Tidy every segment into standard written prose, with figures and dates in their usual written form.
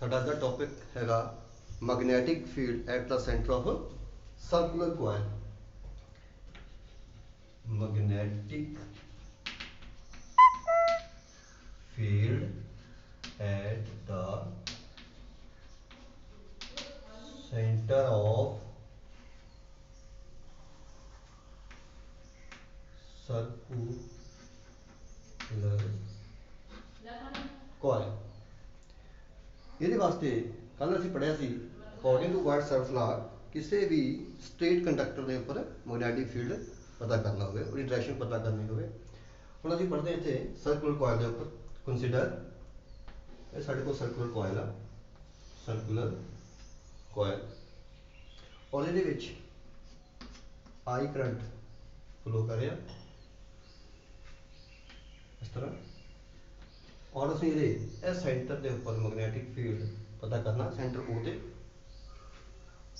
ਸਾਡਾ ਅੱਜ ਦਾ ਟੌਪਿਕ ਹੈਗਾ magnetic field at the centre of circular coil. Magnetic field at the center of circular coil। ਇਹਦੇ ਵਾਸਤੇ ਕੱਲ ਅਸੀਂ ਪੜ੍ਹਿਆ ਸੀ ਅਕੋਰਡਿੰਗ ਟੂ ਵਾਟਸਨਸ ਲਾ ਕਿਸੇ ਵੀ ਸਟ੍ਰੇਟ ਕੰਡਕਟਰ ਦੇ ਉੱਪਰ ਮੈਗਨੈਟਿਕ ਫੀਲਡ ਪਤਾ ਕਰਨਾ ਹੋਵੇ, ਉਹਦੀ ਡਾਇਰੈਕਸ਼ਨ ਪਤਾ ਕਰਨੀ ਹੋਵੇ। ਹੁਣ ਅਸੀਂ ਪੜ੍ਹਦੇ ਇੱਥੇ ਸਰਕੂਲਰ ਕੋਇਲ ਦੇ ਉੱਪਰ। ਕੰਸੀਡਰ ਇਹ ਸਾਡੇ ਕੋਲ ਸਰਕੂਲਰ ਕੋਇਲ ਆ, ਸਰਕੂਲਰ ਕੋਇਲ, ਔਰ ਇਹਦੇ ਵਿੱਚ ਆਈ ਕਰੰਟ ਫਲੋ ਕਰ ਰਿਹਾ ਇਸ ਤਰ੍ਹਾਂ, ਔਰ ਅਸੀਂ ਇਹਦੇ ਇਸ ਸੈਂਟਰ ਦੇ ਉੱਪਰ ਮੈਗਨੈਟਿਕ ਫੀਲਡ ਪਤਾ ਕਰਨਾ, ਸੈਂਟਰ O ਤੇ।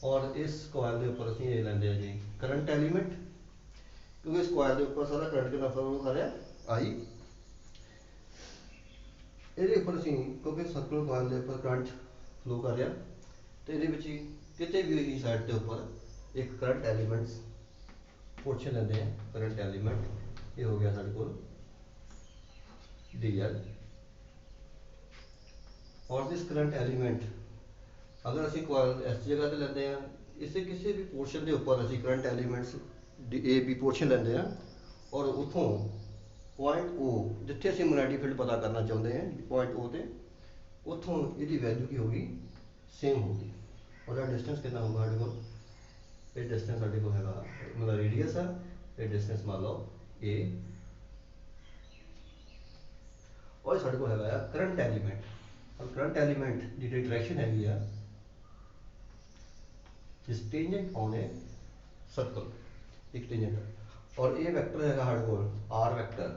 ਔਰ ਇਸ ਕੋਇਲ ਦੇ ਉੱਪਰ ਅਸੀਂ ਇਹ ਲੈਂਦੇ ਆ ਜੀ ਕਰੰਟ ਐਲੀਮੈਂਟ, ਕਿਉਂਕਿ ਇਸ ਕੋਇਲ ਦੇ ਉੱਪਰ ਸਾਰਾ ਕਰੰਟ ਕਿੰਨਾ ਫਲੋ ਕਰ ਰਿਹਾ, I। ਇਹਦੇ ਉੱਪਰ ਅਸੀਂ ਕਿਉਂਕਿ ਸਰਕੂਲਰ ਕੋਇਲ ਦੇ ਉੱਪਰ ਕਰੰਟ ਫਲੋ ਕਰ ਰਿਹਾ, ਤੇ ਇਹਦੇ ਵਿੱਚ ਕਿਤੇ ਵੀ ਸਾਈਡ ਦੇ ਉੱਪਰ ਇੱਕ ਕਰੰਟ ਐਲੀਮੈਂਟਸ ਪੋਰਸ਼ਨ ਲੈਂਦੇ ਆ। ਕਰੰਟ ਐਲੀਮੈਂਟ ਇਹ ਹੋ ਗਿਆ ਸਾਡੇ ਕੋਲ DL। और दिस करंट एलिमेंट अगर असी कोयल इस जगह ते लेंदे हैं, इसे किसी भी पोर्शन के उपर असी current elements A B portion लेंदे हैं, और उतों पॉइंट O जिथे असी मैग्नेटिक फील्ड पता करना चाहते हैं, पॉइंट O ते उतों इसकी वैल्यू की होगी, सेम होगी। और डिस्टेंस कितना होगा साढ़े को, ये डिस्टेंस साढ़े को हैगा मतलब रेडियस है, ये डिस्टेंस मान लो A, और साढ़े को हैगा करंट एलिमेंट। और करंट एलिमेंट की डायरेक्शन हैगी आ टेंजेंट ऑन ए सर्कल, एक टेंजेंट, और ये वैक्टर है हमारे को R वैक्टर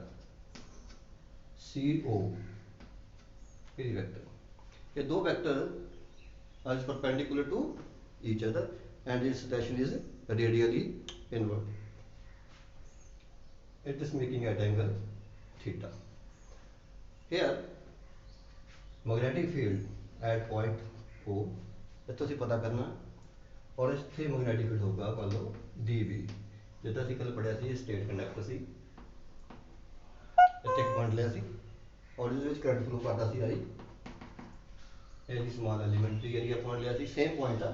CO, ये वैक्टर, ये दो vector are perpendicular to each other and its direction is radially inward, it is making at angle theta. Here magnetic field at point O इतों असीं पता करना, और इत्थे मैग्नेटिक फील्ड होगा मान लो DB, जिद्दां असीं कल पढ़िया सी स्ट्रेट कंडक्टर सी, इत्थे एक पॉइंट लिया सी और इहदे विच करंट फ्लो करदा सी I, ये जी स्मॉल एलीमेंट्री एरिया पॉइंट लिया सी, सेम पॉइंट आ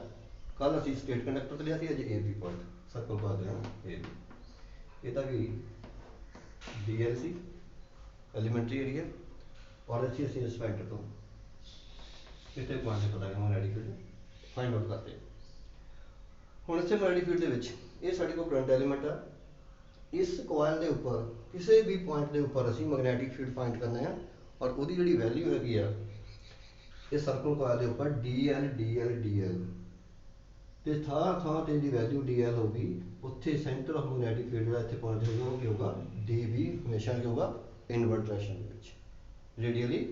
कल असीं स्ट्रेट कंडक्टर ते लिया सी, अज AB पॉइंट सर्कल पा देना AB, इहदा भी DL सी एलीमेंट्री एरिया, और इत्थे असीं इस पॉइंट तो इतने पॉइंट पता करना मैग्नेटिक फील्ड फाइंड आउट करते। हुण इत्थे मैग्नेटिक फील्ड दे विच ये साडे कोल करंट एलीमेंट आ, इस कोयल दे उपर किसी भी पॉइंट दे उपर असीं मैग्नेटिक फील्ड फाइंड करना है, और उहदी जिहड़ी वैल्यू हैगी आ इस सर्कल कोयल दे उपर DL DL DL, ते थां थां ते जिहड़ी वैल्यू DL होगी उत्थे सेंटर ऑफ मैग्नेटिक फील्ड जिहड़ा इत्थे पॉइंट होगा वो की होगा DB, हमेशा की होगा इनवर्ड डायरेक्शन दे विच, रेडियली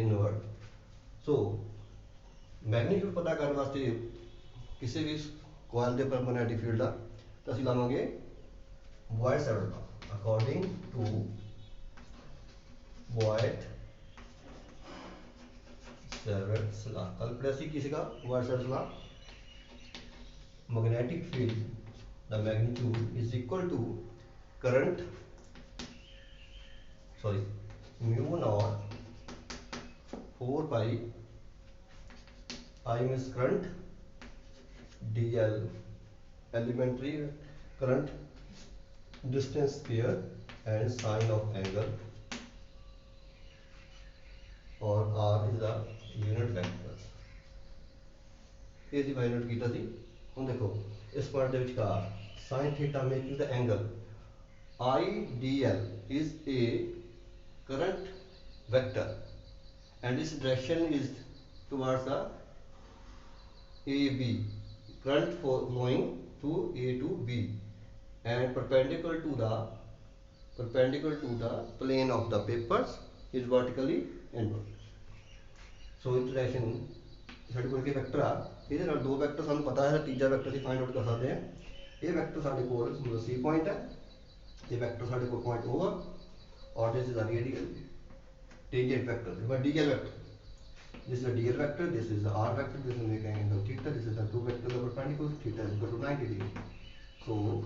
इनवर्ड। सो मैग्नीट्यूड पता करने वास्ते किसी भी कोयल के उपर मैग्नेटिक फील्ड आ तो असीं लावांगे Biot Savart law, according to Biot Savart law. कल पढ़िया सी की सीगा Biot Savart law, magnetic field the magnitude is equal to current mu naught 4 pi I means current, DL elementary current, distance square and sine of angle, और R is the unit vector। ये जी find out कीता सी। हुण देखो इस point दे विचकार sin theta making the angle IDL is a current vector and its direction is towards the AB, current flowing to A to B and perpendicular to the plane of the papers is vertically inward। So इस direction साडे कोल के vector आ, इहदे नाल दो vector सानू पता है, तीजा vector असीं फाइंड आउट कर सकते हैं। ये वैक्टर साडे कोल C पॉइंट है, ये वैक्टर साडे कोल पॉइंट O आ, और this is the radial tangent vector DL vector. This is the dl vector, this is the r vector, this is making angle theta, this is the two vectors of perpendicular, theta is equal to 90 degree. So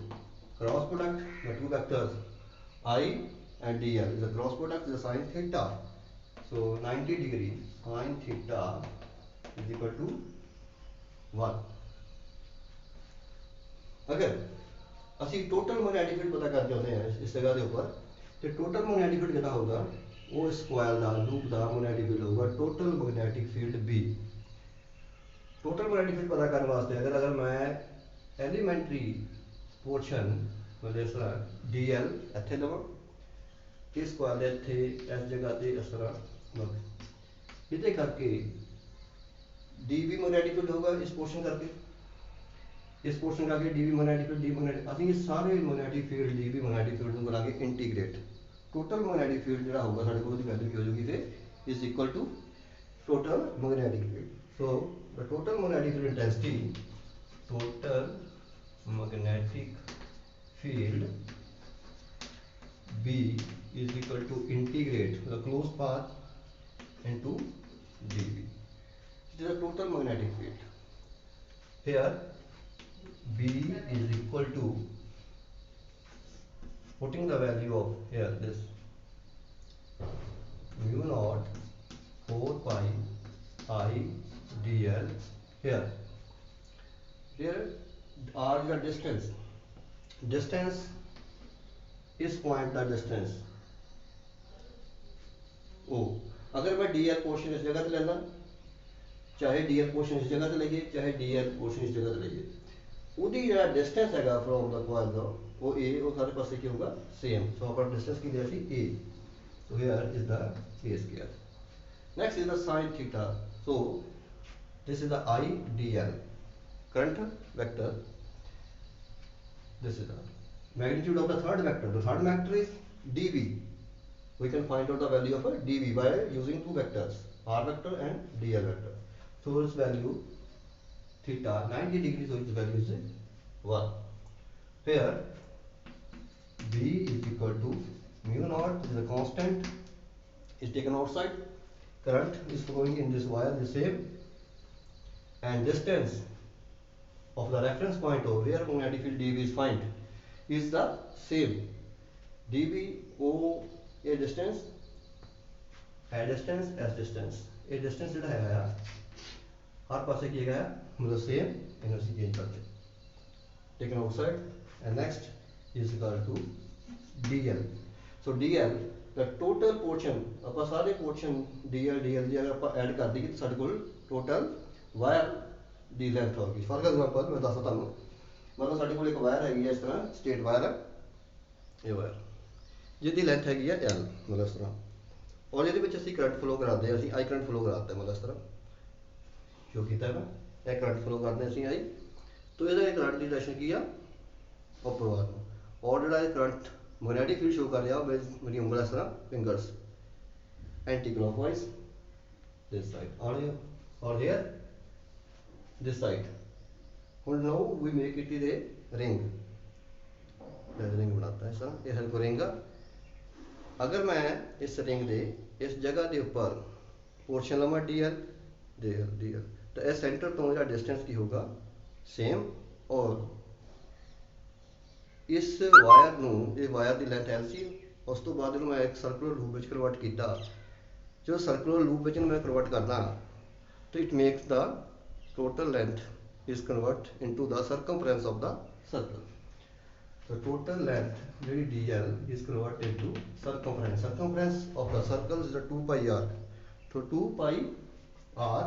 cross product, the two vectors I and dl is the cross product, is the sine theta. So 90 degree sine theta is equal to 1. अगर ਅਸੀਂ total magnetic field पता कर चाहते हैं इस जगह के ऊपर तो टोटल मैग्नेटिक फील्ड कितना होगा वो इस कॉइल का लूप का मैग्नेटिक फील्ड होगा total magnetic field B total magnetic field पता करने वास्ते अगर मैं एलीमेंट्री पोर्शन मतलब इस तरह डी एल इतने लवा इस कॉइल के इतने इस जगह से इस तरह लव ये करके डी बी मैग्नेटिक फील्ड होगा इस पोर्शन करके इस पोर्शन का D B magnetic field D magnetic असं ये सारे magnetic field D B magnetic field को करांगे इंटीग्रेट टोटल मैग्नेटिक फील्ड जो होगा साढ़े को वैल्यू की हो जाएगी फिर is equal to total magnetic field so the total magnetic field intensity total magnetic field B is equal to integrate the closed path into dB. It is a total magnetic field. Here B is equal to putting the value of here this mu naught 4 pi I dl here. Here r is the distance इस point का distance ओ अगर मैं D L portion इस जगह से लेना चाहे D L portion इस जगह से लेइए चाहे डी एल पोर्शन इस जगह से लेइए ਉਹਦੀ ਜਿਹੜਾ ਡਿਸਟੈਂਸ ਹੈਗਾ ਫਰੋਮ ਦਾ ਕੋਇਲ ਦਾ ਉਹ a ਉਹ ਸਾਰੇ ਪਾਸੇ ਕੀ ਹੋਊਗਾ ਸੇਮ ਸੋ ਆਪਣਾ ਡਿਸਟੈਂਸ ਕੀ ਲਿਆ ਸੀ a so here is the a square next is the sin theta so this is the I dl current vector this is the magnitude of the third vector is dv we can find out the value of a dv by using two vectors r vector and dl vector so its value theta 90 degrees so its value is 1 here b is equal to mu naught is a constant is taken outside current is flowing in this wire the same and distance of the reference point of where magnetic field dv is find is the same dv o a distance as distance a distance ਜਿਹੜਾ ਹੈਗਾ ਆ हर पासे किया गया मतलब same energy change करके taken outside and next is equal to dl so dl the total portion ਆਪਾਂ ਸਾਰੇ portion dl ਜੇ ਅਗਰ ਆਪਾਂ ਐਡ ਕਰ ਦਈਏ ਤਾਂ ਸਾਡੇ ਕੋਲ total wire ਦੀ length ਹੋਗੀ ਫॉर एग्जांपल ਮੈਂ ਦੱਸਦਾ ਤੁਹਾਨੂੰ ਮਤਲਬ ਸਾਡੇ ਕੋਲ ਇੱਕ ਵਾਇਰ ਹੈਗੀ ਹੈ ਇਸ ਤਰ੍ਹਾਂ ਸਟੇਟ ਵਾਇਰ ਹੈ ਇਹ ਵਾਇਰ ਜਿਹਦੀ ਲੈਂਥ ਹੈਗੀ ਹੈ l ਮਤਲਬ ਇਸ ਤਰ੍ਹਾਂ ਔਰ ਇਹਦੇ ਵਿੱਚ ਅਸੀਂ ਕਰੰਟ ਫਲੋ ਕਰਾਉਂਦੇ ਹਾਂ ਅਸੀਂ I ਕਰੰਟ ਫਲੋ ਕਰਾਉਂਦੇ ਮਤਲਬ ਇਸ ਤਰ੍ਹਾਂ जो किया ना यह करंट फ्लो करते हैं आई तो यह करंट की डायरेक्शन की अपवर्ड और जो करंट मैग्नेटिक फील्ड शो कर रहा मेरी उंगल इस तरह fingers anticlockwise this side और हियर दिस साइड हुण now we make it is a ring बनाता है इस तरह यह को रिंग अगर मैं इस रिंग दे इस जगह के ऊपर पोर्शन लवां डी एल डी एल तो इस सेंटर तो जो डिस्टेंस की होगा सेम और इस वायर नूं ये वायर की लेंथ एल सी उस तो बाद मैं एक सर्कुलर लूप में कन्वर्ट किया जो सर्कुलर लूप में मैं कन्वर्ट करना तो it makes the total length is convert into the circumference of the circle the total length very dl is converted into circumference of the circle is the 2 pi r so 2 pi r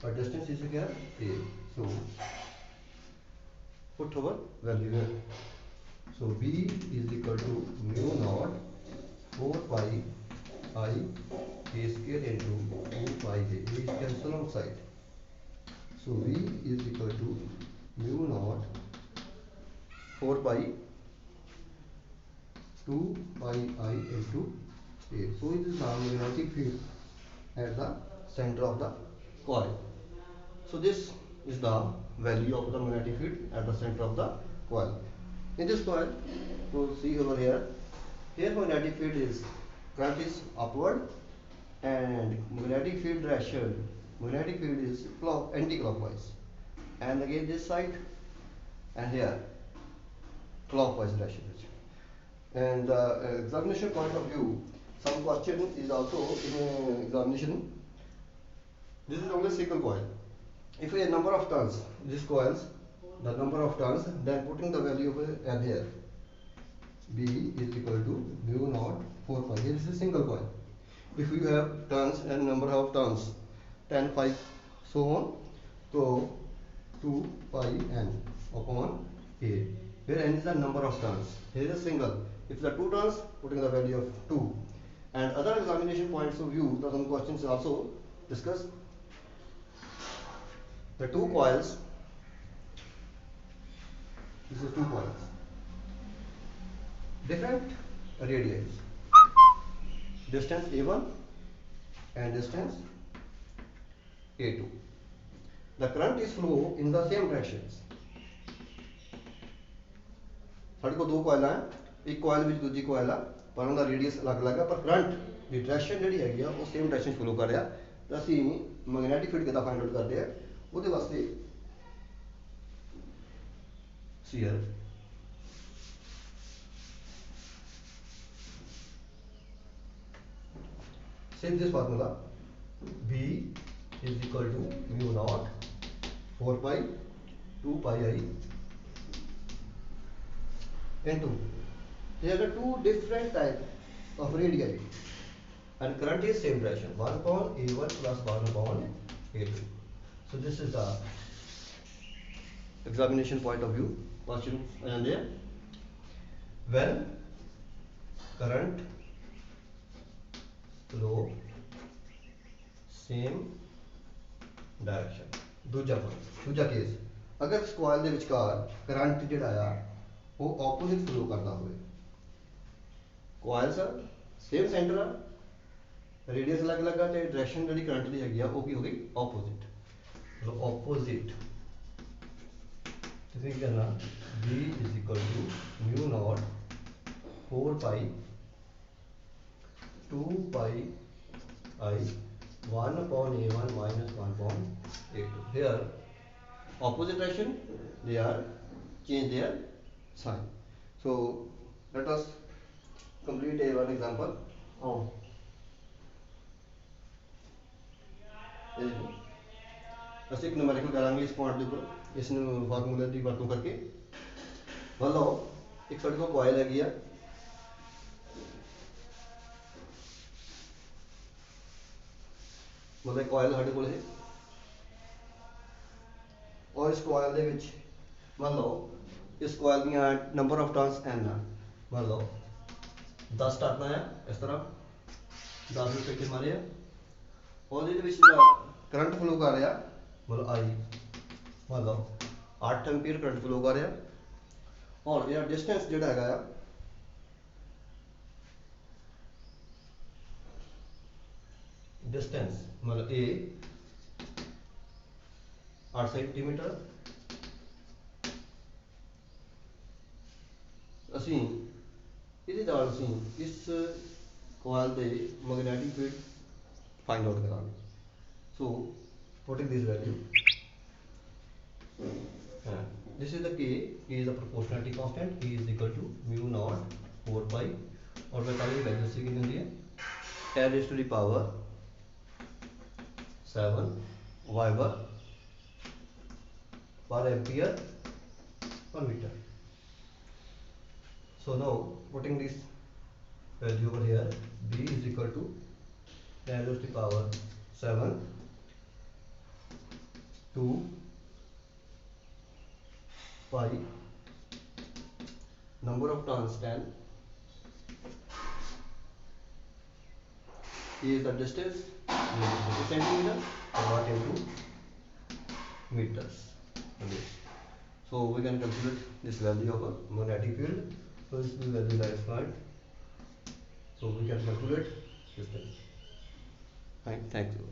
but distance is again a so put our value here so b is equal to mu naught 4 pi I a square into 2 pi a is cancel outside so b is equal to mu naught 4 pi 2 pi I into a so it is the magnetic field at the center of the coil so this is the value of the magnetic field at the center of the coil in this coil to see over here magnetic field is current is upward and magnetic field direction magnetic field is anti-clockwise, and again this side and here clockwise direction. And examination point of view, some question is also in examination. This is only single coil. If a number of turns, this coils, the number of turns, then putting the value of L here, B is equal to mu naught 4 pi. Here is a single coil. If you have turns and number of turns 10, 5, so on, so 2 pi n upon A. Where n is the number of turns. Here is a single. If the two turns, putting the value of 2. And other examination points of view, the some questions also discuss. The two coils, this is two coils, different radii, distance A1 and distance A2. The current is flow in the same directions. ਸਾਡੇ ਕੋਲ ਦੋ ਕੋਇਲਾਂ ਹੈ, ਇੱਕ ਕੋਇਲ ਵਿੱਚ ਦੂਜੀ ਕੋਇਲ ਆ, ਪਰ ਉਹਨਾਂ ਦਾ ਰੇਡੀਅਸ ਅਲੱਗ-ਅਲੱਗ ਹੈ, ਪਰ ਕਰੰਟ ਦੀ ਡਾਇਰੈਕਸ਼ਨ ਜਿਹੜੀ ਹੈਗੀ ਆ ਉਹ ਸੇਮ ਡਾਇਰੈਕਸ਼ਨ ਫਲੋ ਕਰ ਰਿਹਾ। ਤਾਂ ਅਸੀਂ ਮੈਗਨੈਟਿਕ ਫੀਲਡ ਕਿੱਦਾਂ ਫਾਈਂਡ ਆਊਟ ਕਰਦੇ ਆ, ਉਹਦੇ ਵਾਸਤੇ here save this formula. B is equal to mu naught 4 pi 2 pi I into, there are two different types of radii and current is same direction, 1 upon A1 plus 1 upon A2. So this is the examination point of view question. And there, when current flow same direction, दूजा case, अगर इस coil ਦੇ ਵਿਚਕਾਰ current ਜਿਹੜਾ ਆ ਉਹ opposite flow ਕਰਦਾ ਹੋਵੇ, coils ਸੇਮ ਸੈਂਟਰ ਆ, ਰੇਡੀਅਸ ਅਲੱਗ-ਅਲੱਗ ਆ, ਤੇ ਡਾਇਰੈਕਸ਼ਨ ਜਿਹੜੀ ਕਰੰਟ ਦੀ ਹੈਗੀ ਆ ਉਹ ਕੀ ਹੋ ਗਈ, ਆਪੋਜ਼ਿਟ। ਸੋ ਆਪੋਜ਼ਿਟ ਤੁਸੀਂ ਕੀ ਕਰਨਾ, B is equal to mu naught 4 pi 2 pi I 1 upon A1 minus 1 upon A2. Here opposite direction, they are change their sign. So let us complete a one example. ਅਸੀਂ ਇੱਕ numerical ਕਰਾਂਗੇ ਇਸ point ਦੇ ਉੱਪਰ, ਇਸ ਨੂੰ ਫਾਰਮੂਲੇ ਦੀ ਵਰਤੋਂ ਕਰਕੇ। ਮੰਨ ਲਓ ਇੱਕ ਸਾਡੇ ਕੋਲ ਕੋਇਲ ਹੈਗੀ ਆ, मतलब कोयल साढ़े को है, और इस कोयल ਦੇ ਵਿੱਚ मान लो इस कोयल ਦੀਆਂ नंबर ऑफ टर्न्स n ਆ, मान लो 10 टर्न है इस तरह 10 ਨੂੰ ਟੱਕੇ ਮਾਰੇ ਆ, और ਇਹਦੇ ਵਿੱਚ ਜਿਹੜਾ करंट फ्लो कर रहा मतलब I मान लो 8 एम्पीयर करंट फ्लो कर रहा, और यह डिस्टेंस ਜਿਹੜਾ ਹੈਗਾ ਆ डिस्टेंस मतलब A 8 सेंटीमीटर, ਅਸੀਂ ਇਹਦੇ ਨਾਲ ਅਸੀਂ ਇਸ ਕੋਇਲ ਦੇ ਮੈਗਨੈਟਿਕ ਫੀਲਡ फाइंड आउट करांगे। So putting this value, this is the K is the proportionality constant, K is equal to mu naught 4 pi, और बताइए वैल्यू से कितनी होती है, 10 raised to the power 7 Weber per ampere per meter. So now putting this value over here, B is equal to 10 raised to the power 7 2 pi, number of turns 10, is the distance centimeter, watt into meters. Okay. So we can calculate this value of a magnetic field. So this is the value that is found. So we can calculate this thing. Thank you.